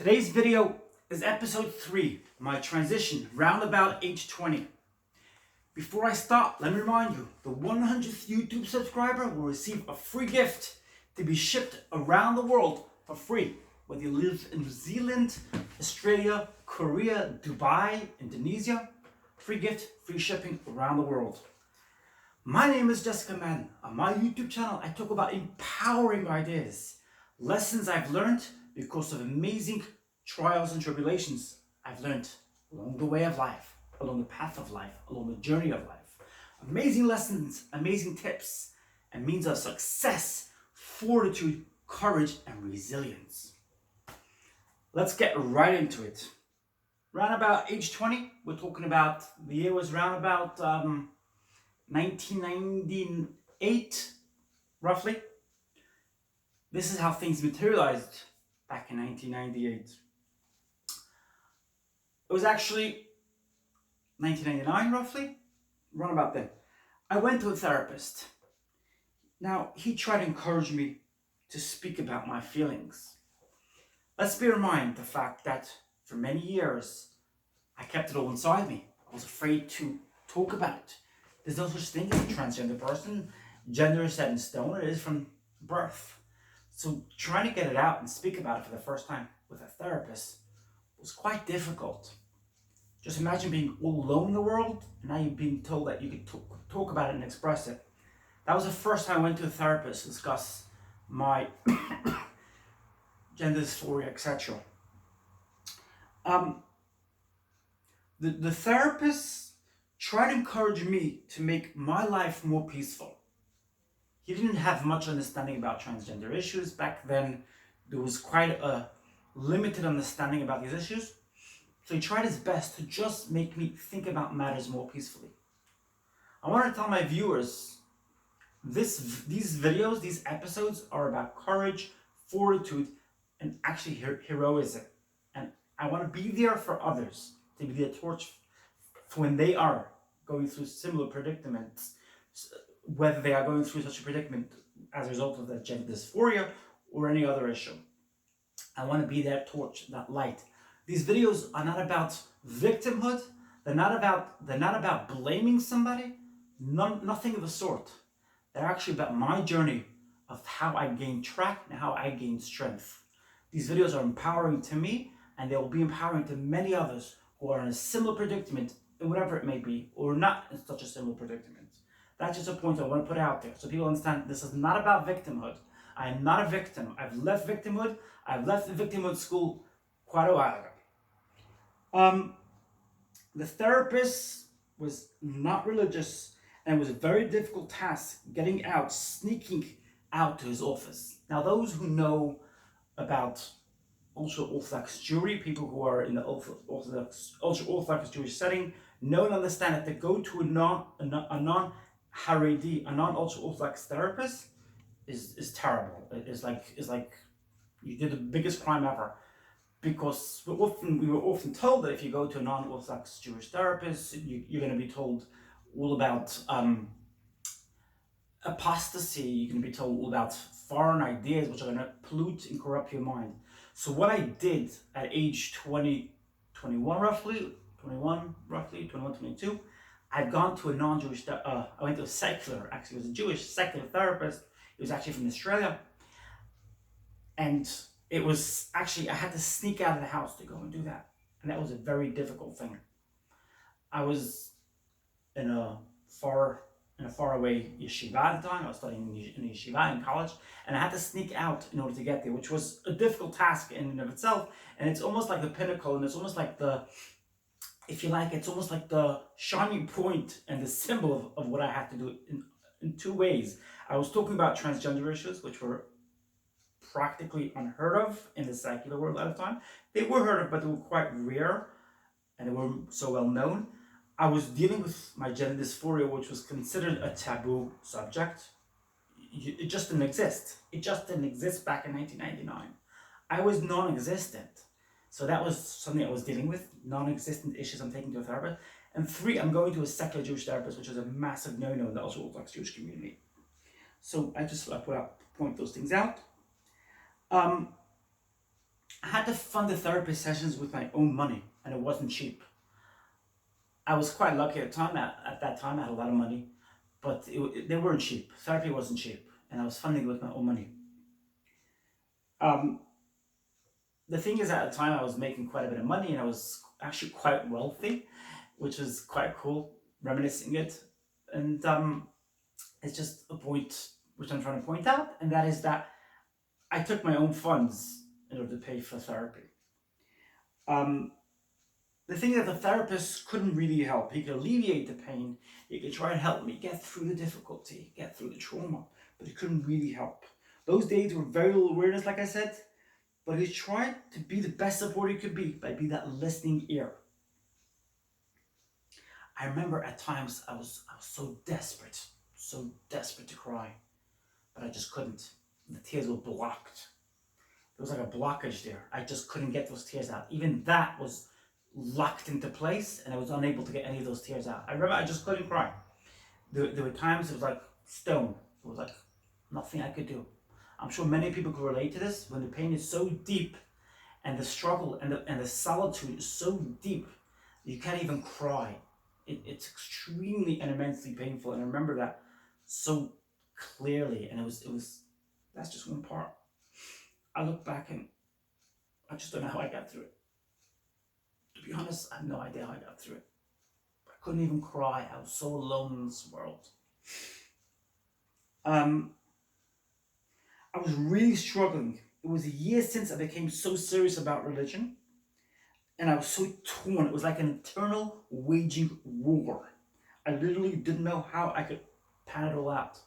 Today's video is episode 3, my transition round about age 20. Before I start, let me remind you, the 100th YouTube subscriber will receive a free gift to be shipped around the world for free. Whether you live in New Zealand, Australia, Korea, Dubai, Indonesia, free gift, free shipping around the world. My name is Jessica Madden. On my YouTube channel, I talk about empowering ideas, lessons I've learned because of amazing trials and tribulations I've learned along the way of life, along the path of life, along the journey of life. Amazing lessons, amazing tips, and means of success, fortitude, courage, and resilience. Let's get right into it. Round about age 20, we're talking about, the year was round about 1998, roughly. This is how things materialized back in 1998. It was actually 1999, roughly, around about then. I went to a therapist. Now, he tried to encourage me to speak about my feelings. Let's bear in mind the fact that for many years, I kept it all inside me. I was afraid to talk about it. There's no such thing as a transgender person. Gender is set in stone. It is from birth. So trying to get it out and speak about it for the first time with a therapist was quite difficult. Just imagine being all alone in the world, and now you're being told that you could talk about it and express it. That was the first time I went to a therapist to discuss my gender dysphoria, etc. The therapist tried to encourage me to make my life more peaceful. He didn't have much understanding about transgender issues. Back then, there was quite a limited understanding about these issues. So he tried his best to just make me think about matters more peacefully. I want to tell my viewers, these videos, these episodes are about courage, fortitude, and actually heroism. And I want to be there for others, to be the torch for when they are going through similar predicaments, whether they are going through such a predicament as a result of that gender dysphoria or any other issue. I want to be that torch, that light. These videos are not about victimhood. They're not about blaming somebody. Nothing of the sort. They're actually about my journey of how I gained track and how I gained strength. These videos are empowering to me, and they will be empowering to many others who are in a similar predicament, in whatever it may be, or not in such a similar predicament. That's just a point I want to put out there so people understand this is not about victimhood. I am not a victim. I've left victimhood. I've left the victimhood school quite a while ago. The therapist was not religious, and it was a very difficult task getting out, sneaking out to his office. Now, those who know about ultra-Orthodox Jewry, people who are in the ultra-Orthodox Jewish setting, know and understand that to go to a non-Haredi, a non-ultra-Orthodox therapist is terrible. It's like you did the biggest crime ever. Because we were often told that if you go to a non-Orthodox Jewish therapist, you're going to be told all about apostasy. You're going to be told all about foreign ideas which are going to pollute and corrupt your mind. So what I did at age 21, 22, I'd gone to a non-Jewish, I went to a secular, actually it was a Jewish secular therapist. It was actually from Australia. And it was actually, I had to sneak out of the house to go and do that. And that was a very difficult thing. I was in a faraway yeshiva at the time. I was studying in a yeshiva in college. And I had to sneak out in order to get there, which was a difficult task in and of itself. And it's almost like the pinnacle, and it's almost like the, if you like, it's almost like the shining point and the symbol of what I had to do in two ways. I was talking about transgender issues, which were practically unheard of in the secular world at the time. They were heard of, but they were quite rare, and they weren't so well known. I was dealing with my gender dysphoria, which was considered a taboo subject. It just didn't exist. It just didn't exist back in 1999. I was non-existent. So that was something I was dealing with, non-existent issues I'm taking to a therapist. And 3, I'm going to a secular Jewish therapist, which is a massive no-no in the ultra-Orthodox Jewish community. So I just point those things out. I had to fund the therapy sessions with my own money, and it wasn't cheap. I was quite lucky at the time. At that time, I had a lot of money, but they weren't cheap. Therapy wasn't cheap, and I was funding it with my own money. Um, the thing is, at the time, I was making quite a bit of money, and I was actually quite wealthy, which was quite cool, reminiscing it. And it's just a point which I'm trying to point out, and that is that I took my own funds in order to pay for therapy. Um, the thing that the therapist couldn't really help, he could alleviate the pain, he could try and help me get through the difficulty, get through the trauma, but he couldn't really help. Those days were very little awareness, like I said, but he tried to be the best support he could be by being that listening ear. I remember at times I was so desperate to cry, but I just couldn't. The tears were blocked. There was like a blockage there. I just couldn't get those tears out. Even that was locked into place, and I was unable to get any of those tears out. I remember I just couldn't cry. There were times it was like stone. It was like nothing I could do. I'm sure many people could relate to this when the pain is so deep and the struggle and the solitude is so deep you can't even cry. It's extremely and immensely painful, and I remember that so clearly. And it was that's just one part. I look back and I just don't know how I got through it. To be honest, I have no idea how I got through it. I couldn't even cry. I was so alone in this world. Um, I was really struggling. It was a year since I became so serious about religion, and I was so torn. It was like an internal waging war. I literally didn't know how I could pan it all out.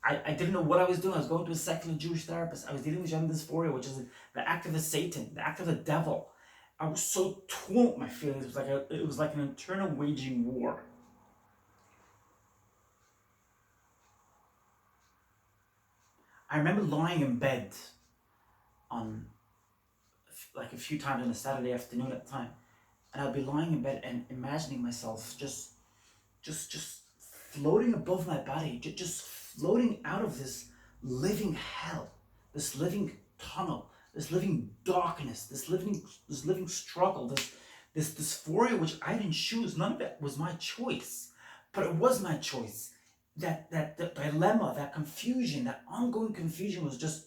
I didn't know what I was doing. I was going to a secular Jewish therapist. I was dealing with gender dysphoria, which is the act of the Satan, the act of the devil. I was so torn with my feelings. It was like an internal waging war. I remember lying in bed on like a few times on a Saturday afternoon at the time, and I'd be lying in bed and imagining myself just floating above my body, just floating out of this living hell, this living tunnel, this living darkness, this living struggle, this dysphoria which I didn't choose. None of it was my choice, but it was my choice. That dilemma, that confusion, that ongoing confusion was just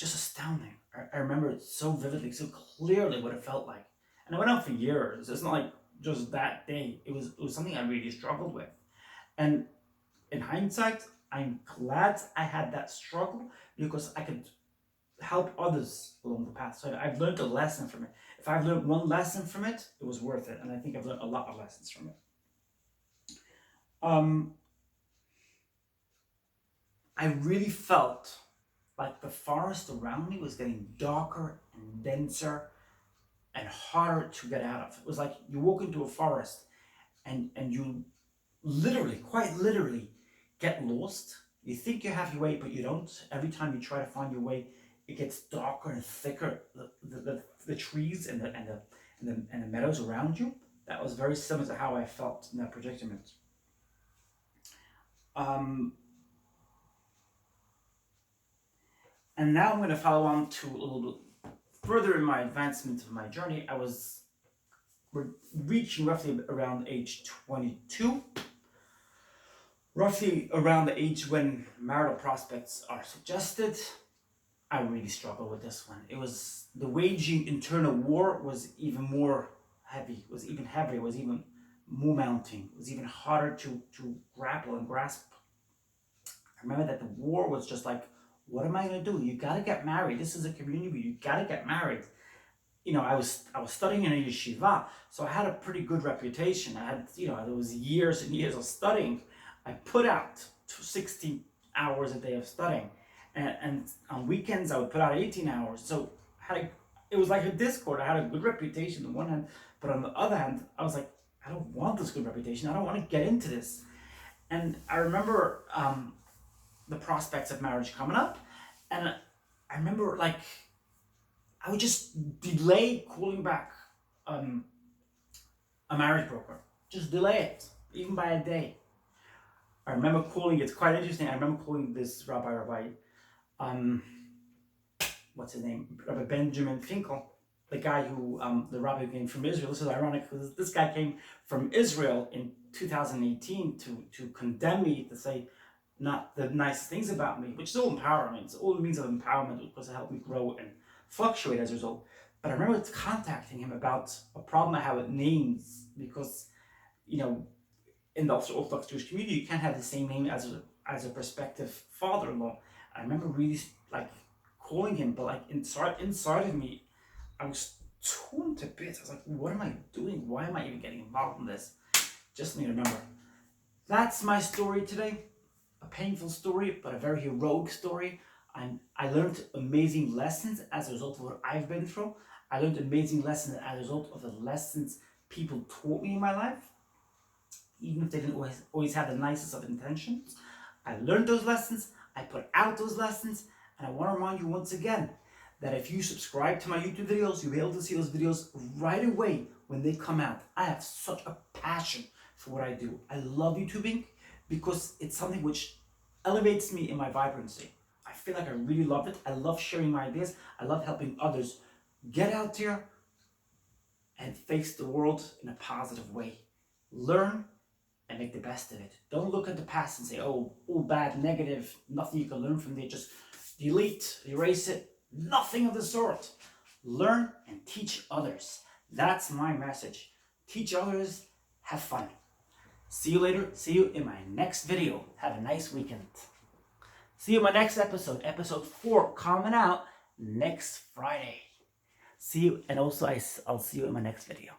astounding. I remember it so vividly, so clearly what it felt like. And it went on for years. It's not like just that day. It was something I really struggled with. And in hindsight, I'm glad I had that struggle because I could help others along the path. So I've learned a lesson from it. If I've learned one lesson from it, it was worth it. And I think I've learned a lot of lessons from it. Um, I really felt like the forest around me was getting darker and denser and harder to get out of. It was like you walk into a forest and you literally, quite literally, get lost. You think you have your way, but you don't. Every time you try to find your way, it gets darker and thicker. The trees and the meadows around you. That was very similar to how I felt in that predicament. Um, and now I'm going to follow on to a little bit further in my advancement of my journey. We're reaching roughly around age 22, roughly around the age when marital prospects are suggested. I really struggled with this one. It was the waging internal war was even more heavy, was even heavier, was even more mounting, was even harder to grapple and grasp. I remember that the war was just like, what am I gonna do? You gotta get married. This is a community, you gotta get married. I was studying in a yeshiva, so I had a pretty good reputation. I had, there was years and years of studying. I put out 60 hours a day of studying, and on weekends I would put out 18 hours. So it was like a discord. I had a good reputation on one hand, but on the other hand, I was like, I don't want this good reputation. I don't want to get into this. And I remember the prospects of marriage coming up, and I remember like I would just delay calling back um, a marriage broker. Just delay it, even by a day. I remember calling, it's quite interesting, I remember calling this rabbi, um, what's his name? Rabbi Benjamin Finkel. the guy who, the rabbi who came from Israel. This is ironic because this guy came from Israel in 2018 to condemn me, to say not the nice things about me, which is all empowerment. It's all means of empowerment, which was to help me grow and fluctuate as a result. But I remember contacting him about a problem I have with names, because, you know, in the Orthodox Jewish community, you can't have the same name as a prospective father-in-law. I remember really like calling him, but like inside of me, I was torn to bits. I was like, what am I doing? Why am I even getting involved in this? Just need to remember. That's my story today. A painful story, but a very heroic story. I learned amazing lessons as a result of what I've been through. I learned amazing lessons as a result of the lessons people taught me in my life, even if they didn't always have the nicest of intentions. I learned those lessons, I put out those lessons, and I want to remind you once again that if you subscribe to my YouTube videos, you'll be able to see those videos right away when they come out. I have such a passion for what I do. I love YouTubing because it's something which elevates me in my vibrancy. I feel like I really love it. I love sharing my ideas. I love helping others get out there and face the world in a positive way. Learn and make the best of it. Don't look at the past and say, oh, all bad, negative, nothing you can learn from it. Just delete, erase it. Nothing of the sort. Learn and teach others. That's my message. Teach others, have fun. See you later. See you in my next video. Have a nice weekend. See you in my next episode, episode 4, coming out next Friday. See you, and also I'll see you in my next video.